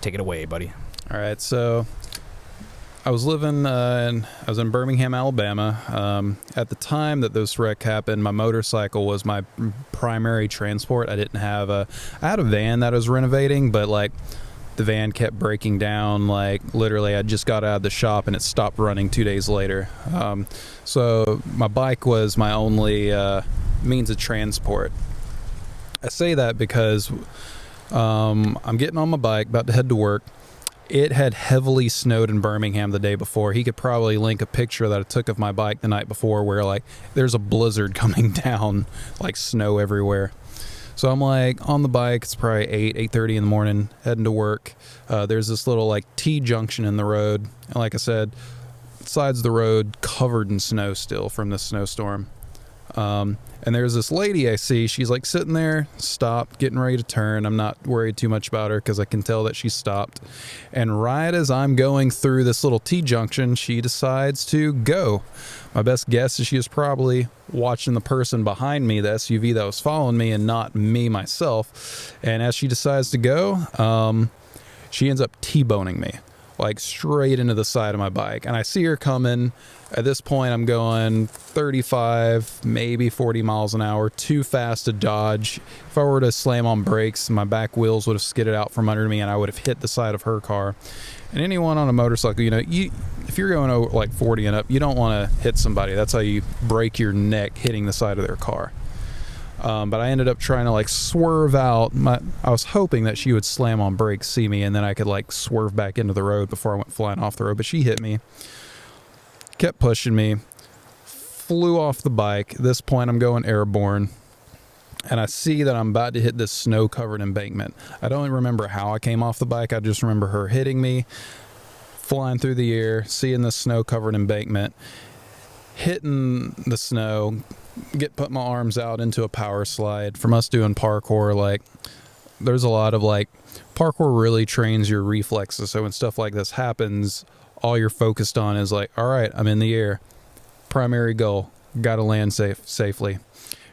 Take it away, buddy. All right, so I was living I was in Birmingham, Alabama. At the time that this wreck happened, my motorcycle was my primary transport. I had a van that I was renovating, but like the van kept breaking down. Like literally, I just got out of the shop and it stopped running 2 days later. So my bike was my only means of transport. I say that because I'm getting on my bike, about to head to work. It had heavily snowed in Birmingham the day before. He could probably link a picture that I took of my bike the night before where like there's a blizzard coming down, like snow everywhere. So I'm like on the bike. It's probably 8:30 in the morning, heading to work. There's this little like T-junction in the road. And like I said, sides of the road covered in snow still from the snowstorm. And there's this lady I see, she's like sitting there, stopped, getting ready to turn. I'm not worried too much about her because I can tell that she stopped. And right as I'm going through this little T-junction, she decides to go. My best guess is she was probably watching the person behind me, the SUV that was following me, and not me myself. And as she decides to go, she ends up T-boning me, like straight into the side of my bike. And I see her coming. At this point, I'm going 35, maybe 40 miles an hour, too fast to dodge. If I were to slam on brakes, my back wheels would have skidded out from under me and I would have hit the side of her car. And anyone on a motorcycle, if you're going over like 40 and up, you don't want to hit somebody. That's how you break your neck, hitting the side of their car. But I ended up trying to like swerve out. I was hoping that she would slam on brakes, see me, and then I could like swerve back into the road before I went flying off the road. But she hit me, kept pushing me, flew off the bike. At this point, I'm going airborne, and I see that I'm about to hit this snow-covered embankment. I don't even remember how I came off the bike. I just remember her hitting me, flying through the air, seeing this snow-covered embankment, hitting the snow, put my arms out into a power slide. From us doing parkour, like there's a lot of like parkour really trains your reflexes. So when stuff like this happens, all you're focused on is like, all right, I'm in the air. Primary goal, got to land safely.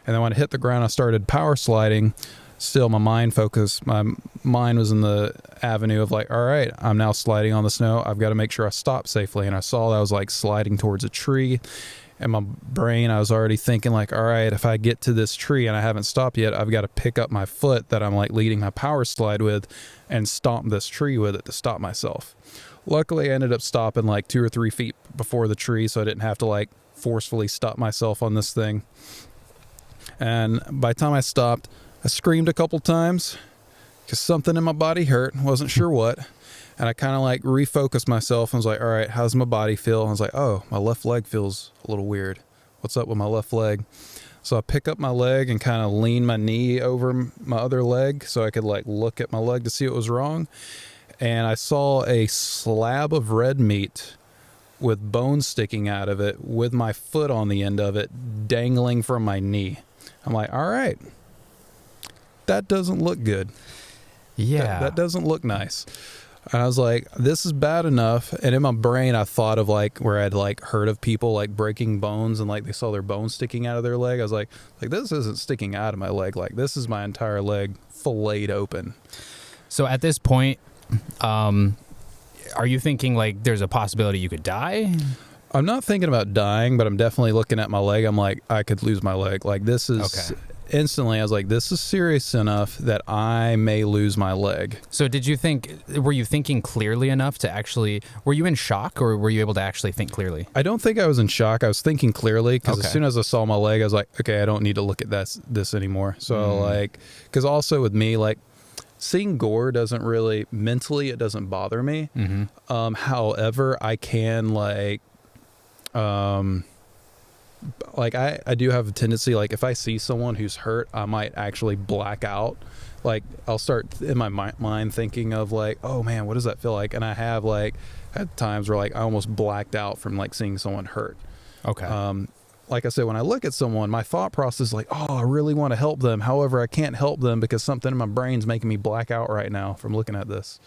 And then when I hit the ground, I started power sliding. Still, my mind was in the avenue of like, all right, I'm now sliding on the snow. I've got to make sure I stop safely. And I saw that I was like sliding towards a tree. In my brain, I was already thinking like, all right, if I get to this tree and I haven't stopped yet, I've got to pick up my foot that I'm like leading my power slide with and stomp this tree with it to stop myself. Luckily, I ended up stopping like 2 or 3 feet before the tree, so I didn't have to like forcefully stop myself on this thing. And by the time I stopped, I screamed a couple times because something in my body hurt. Wasn't sure what. And I kind of like refocused myself and was like, all right, how's my body feel? And I was like, oh, my left leg feels a little weird. What's up with my left leg? So I pick up my leg and kind of lean my knee over my other leg so I could like look at my leg to see what was wrong. And I saw a slab of red meat with bones sticking out of it with my foot on the end of it dangling from my knee. I'm like, all right, that doesn't look good. Yeah. That doesn't look nice. And I was like, this is bad enough. And in my brain, I thought of like where I'd like heard of people like breaking bones and like they saw their bones sticking out of their leg. I was like this isn't sticking out of my leg. Like this is my entire leg filleted open. So at this point, are you thinking like there's a possibility you could die? I'm not thinking about dying, but I'm definitely looking at my leg. I'm like, I could lose my leg. Like this is instantly, I was like, this is serious enough that I may lose my leg. So were you thinking clearly enough to actually, were you in shock or were you able to actually think clearly? I don't think I was in shock. I was thinking clearly because as soon as I saw my leg, I was like, okay, I don't need to look at this anymore. So like, because also with me, like seeing gore doesn't really, mentally, it doesn't bother me. Mm-hmm. However, I can like I do have a tendency, like if I see someone who's hurt, I might actually black out. Like I'll start in my mind thinking of like, oh man, what does that feel like? And I have like at times where like I almost blacked out from like seeing someone hurt. Okay. Like I said, when I look at someone, my thought process is like, oh, I really want to help them. However, I can't help them because something in my brain's making me black out right now from looking at this.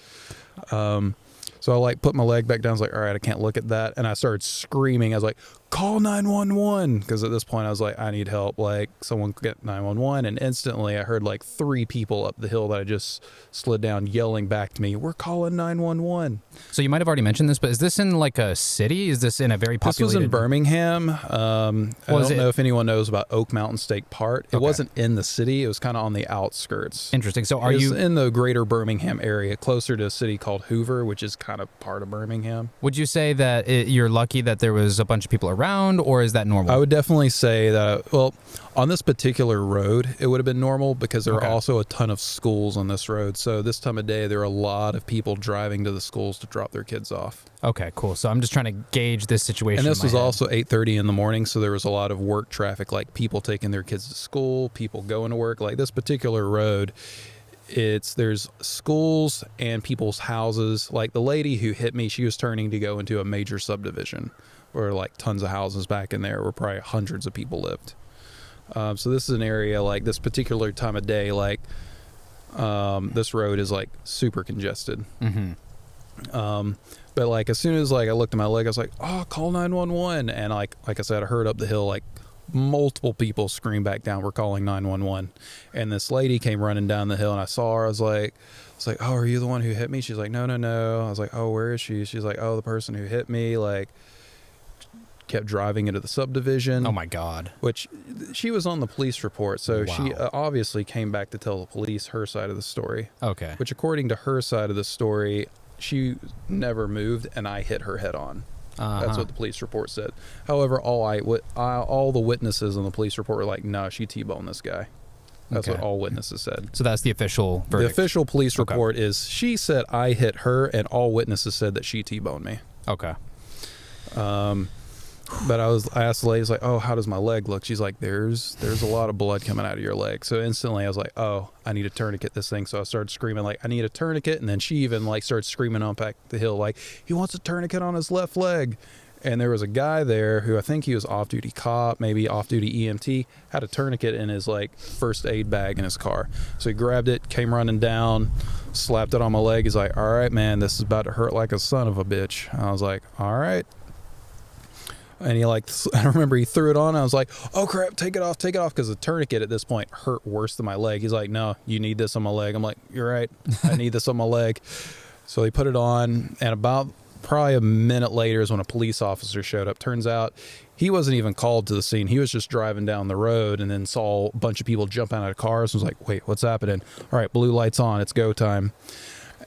So I like put my leg back down. I was like, all right, I can't look at that. And I started screaming. I was like, call 911, because at this point I was like, I need help, like someone get 911. And instantly I heard like 3 people up the hill that I just slid down yelling back to me, we're calling 911. So you might have already mentioned this, but is this in like a city? Is this in a very populated? This was in Birmingham. I don't know if anyone knows about Oak Mountain State Park. It wasn't in the city. It was kind of on the outskirts. Interesting. So It was in the greater Birmingham area, closer to a city called Hoover, which is kind of part of Birmingham. Would you say that you're lucky that there was a bunch of people around, or is that normal? I would definitely say that, well, on this particular road, it would have been normal because there are also a ton of schools on this road. So this time of day, there are a lot of people driving to the schools to drop their kids off. Okay, cool. So I'm just trying to gauge this situation. And this was also 8:30 in the morning, so there was a lot of work traffic, like people taking their kids to school, people going to work. Like this particular road, there's schools and people's houses. Like the lady who hit me, she was turning to go into a major subdivision where like tons of houses back in there where probably hundreds of people lived. So this is an area like this particular time of day, like this road is like super congested. But like as soon as like I looked at my leg, I was like, oh, call 911. And like I said, I heard up the hill like multiple people scream back down, we're calling 911. And this lady came running down the hill and I saw her. I was like, oh, are you the one who hit me? She's like, no. I was like, oh, where is she? She's like, oh, the person who hit me, like, kept driving into the subdivision. Oh my God. Which she was on the police report. So she obviously came back to tell the police her side of the story. Okay. Which according to her side of the story, she never moved and I hit her head on. That's what the police report said. However, all the witnesses on the police report were like, no, she T-boned this guy. That's what all witnesses said. So that's the official verdict. The official police report is she said I hit her and all witnesses said that she T-boned me. Okay. But I asked the lady, I was like, oh, how does my leg look? She's like, there's a lot of blood coming out of your leg. So instantly I was like, oh, I need a tourniquet this thing. So I started screaming like, I need a tourniquet. And then she even like started screaming on back the hill like, he wants a tourniquet on his left leg. And there was a guy there who I think he was off-duty cop, maybe off-duty EMT, had a tourniquet in his like first aid bag in his car. So he grabbed it, came running down, slapped it on my leg. He's like, all right, man, this is about to hurt like a son of a bitch. And I was like, all right. And he like, I remember he threw it on. I was like, oh crap, take it off. Because the tourniquet at this point hurt worse than my leg. He's like, no, you need this on my leg. I'm like, you're right. I need this on my leg. So he put it on, and about probably a minute later is when a police officer showed up. Turns out he wasn't even called to the scene. He was just driving down the road and then saw a bunch of people jump out of cars and was like, wait, what's happening? All right, blue lights on. It's go time.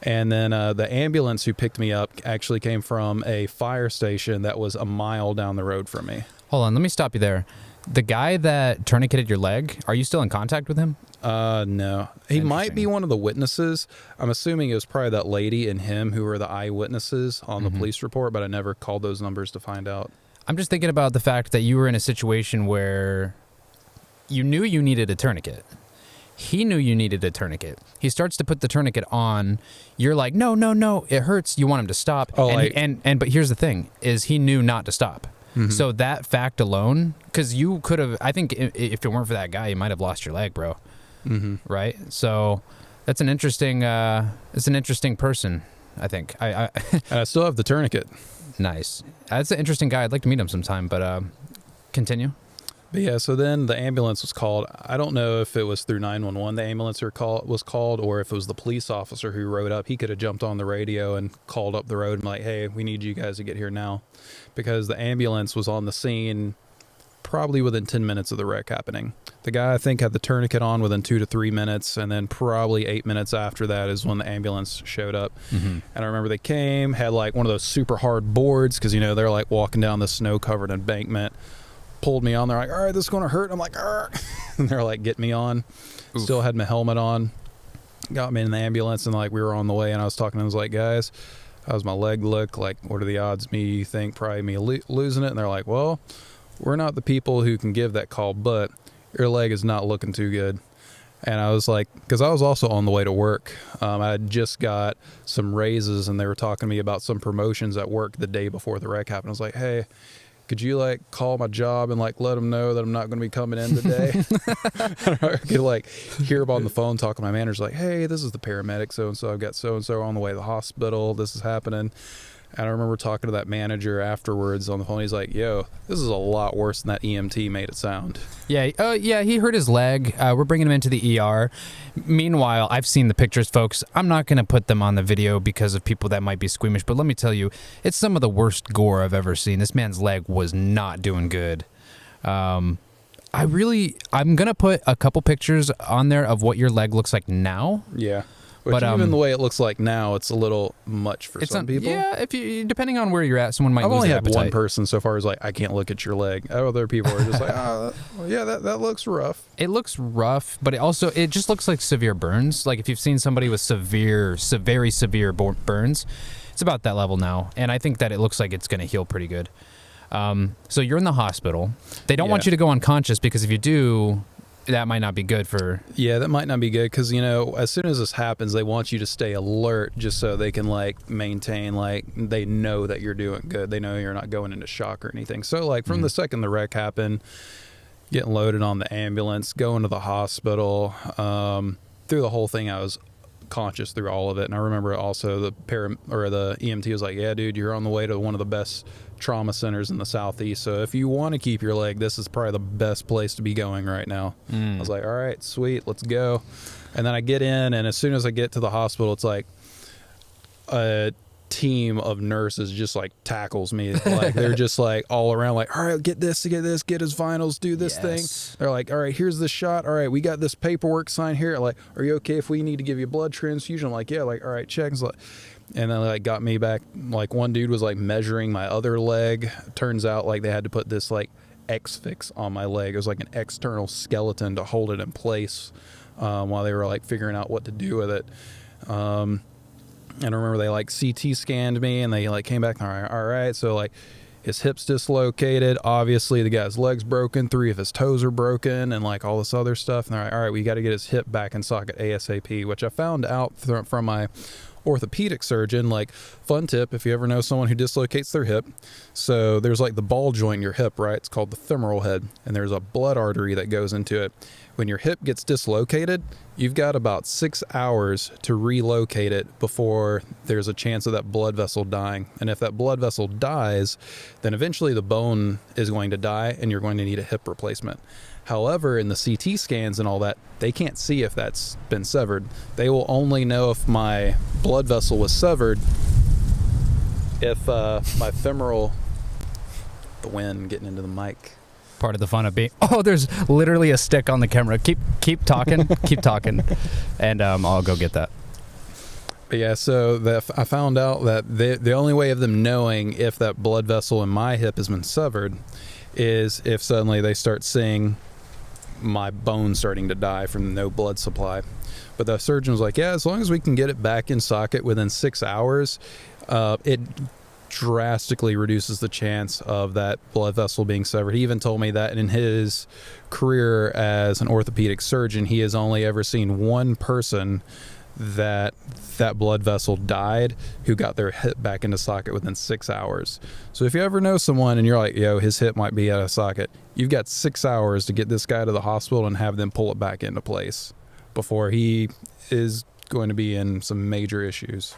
And then the ambulance who picked me up actually came from a fire station that was a mile down the road from me. Hold on, let me stop you there. The guy that tourniqueted your leg, are you still in contact with him? No. He might be one of the witnesses. I'm assuming it was probably that lady and him who were the eyewitnesses on the police report, but I never called those numbers to find out. I'm just thinking about the fact that you were in a situation where you knew you needed a tourniquet. He knew you needed a tourniquet. He starts to put the tourniquet on. You're like, no, it hurts. You want him to stop. Oh, but here's the thing, is he knew not to stop. So that fact alone, because you could have, I think if it weren't for that guy, you might have lost your leg, bro. Right? So that's an interesting person, I think. And I still have the tourniquet. Nice. That's an interesting guy. I'd like to meet him sometime, but continue. But yeah, so then the ambulance was called. I don't know if it was through 911 the ambulance was called, or if it was the police officer who rode up. He could have jumped on the radio and called up the road and like, hey, we need you guys to get here now. Because the ambulance was on the scene probably within 10 minutes of the wreck happening. The guy, I think, had the tourniquet on within 2 to 3 minutes, and then probably 8 minutes after that is when the ambulance showed up. And I remember they came, had like one of those super hard boards, because, they're like walking down the snow-covered embankment. Pulled me on. They're like, all right, this is going to hurt. I'm like, and they're like, get me on. Oof. Still had my helmet on. Got me in the ambulance, and like we were on the way, and I was talking to them. I was like, guys, how's my leg look? Like, what are the odds you think probably me losing it? And they're like, well, we're not the people who can give that call, but your leg is not looking too good. And I was like, because I was also on the way to work. I had just got some raises, and they were talking to me about some promotions at work the day before the wreck happened. I was like, hey, could you like call my job and like let them know that I'm not going to be coming in today? I could like hear them on the phone talking to my manager like, hey, this is the paramedic so-and-so. I've got so-and-so on the way to the hospital. This is happening. And I remember talking to that manager afterwards on the phone. He's like, yo, this is a lot worse than that EMT made it sound. Yeah, he hurt his leg. We're bringing him into the ER. Meanwhile, I've seen the pictures, folks. I'm not going to put them on the video because of people that might be squeamish, but let me tell you, it's some of the worst gore I've ever seen. This man's leg was not doing good. I'm going to put a couple pictures on there of what your leg looks like now. Yeah. But even the way it looks like now, it's a little much for some people. Yeah, if you depending on where you're at, someone might I've lose only their had appetite. one person so far who's like, I can't look at your leg. Other people are just like, that looks rough. It looks rough, but it just looks like severe burns. Like if you've seen somebody with very severe burns, it's about that level now. And I think that it looks like it's going to heal pretty good. So you're in the hospital. They don't want you to go unconscious because if you do, that might not be good for... Yeah, that might not be good because, as soon as this happens, they want you to stay alert just so they can, maintain, they know that you're doing good. They know you're not going into shock or anything. So, from the second the wreck happened, getting loaded on the ambulance, going to the hospital, through the whole thing, I was conscious through all of it. And I remember also the EMT was like, yeah, dude, you're on the way to one of the best trauma centers in the Southeast, so if you want to keep your leg, this is probably the best place to be going right now. I was like, all right, sweet, let's go. And then I get in, and as soon as I get to the hospital, it's like a team of nurses just tackles me. They're just all around, all right, get this, get his finals, do this thing. They're like, all right, here's the shot, all right, we got this paperwork signed here, are you okay if we need to give you a blood transfusion? I'm like, yeah, all right, check. And then got me back. One dude was measuring my other leg. Turns out they had to put this X-fix on my leg. It was an external skeleton to hold it in place while they were figuring out what to do with it. And I remember they CT scanned me and they came back. All right. So his hip's dislocated. Obviously the guy's leg's broken. 3 of his toes are broken and all this other stuff. And they're like, all right, we got to get his hip back in socket ASAP, which I found out from my orthopedic surgeon. Fun tip, if you ever know someone who dislocates their hip, so there's the ball joint in your hip, right? It's called the femoral head, and there's a blood artery that goes into it. When your hip gets dislocated, you've got about 6 hours to relocate it before there's a chance of that blood vessel dying. And if that blood vessel dies, then eventually the bone is going to die and you're going to need a hip replacement. However, in the CT scans and all that, they can't see if that's been severed. They will only know if my blood vessel was severed if my femoral... The wind getting into the mic. Part of the fun of being... Oh, there's literally a stick on the camera. Keep talking. Keep talking. And I'll go get that. But yeah, so I found out that the only way of them knowing if that blood vessel in my hip has been severed is if suddenly they start seeing my bone starting to die from no blood supply. But the surgeon was like, yeah, as long as we can get it back in socket within 6 hours, it drastically reduces the chance of that blood vessel being severed. He even told me that in his career as an orthopedic surgeon, he has only ever seen one person that blood vessel died who got their hip back into socket within 6 hours. So if you ever know someone and you're like, yo, his hip might be out of socket, you've got 6 hours to get this guy to the hospital and have them pull it back into place before he is going to be in some major issues.